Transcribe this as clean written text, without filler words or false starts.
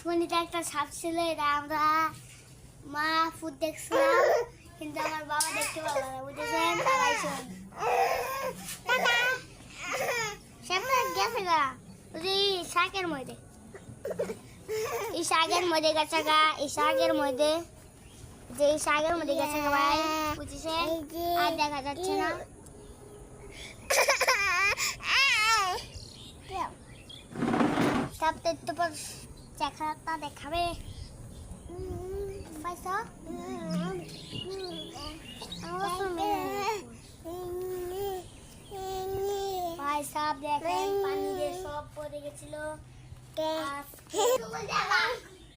পুষ্পনিতে একটা সাপ ছিল, এটা আমরা মা ফুট দেখছিলাম, কিন্তু আমার বাবা দেখতে পারলো না, বুঝেছেন? তারাই সাপটা গেছে গা ওই শাকের মধ্যে, এই শাকের মধ্যে গেছে গা, এই শাকের মধ্যে, যে এই শাকের মধ্যে গেছে গা ভাই, বুঝেছেন? আর দেখা যাচ্ছে না। সাপটা একটু পর চেহারাটা দেখাবে, পাইছো? ভাই সাপ দেখেন পানি দিয়ে সব পড়ে গেছিল।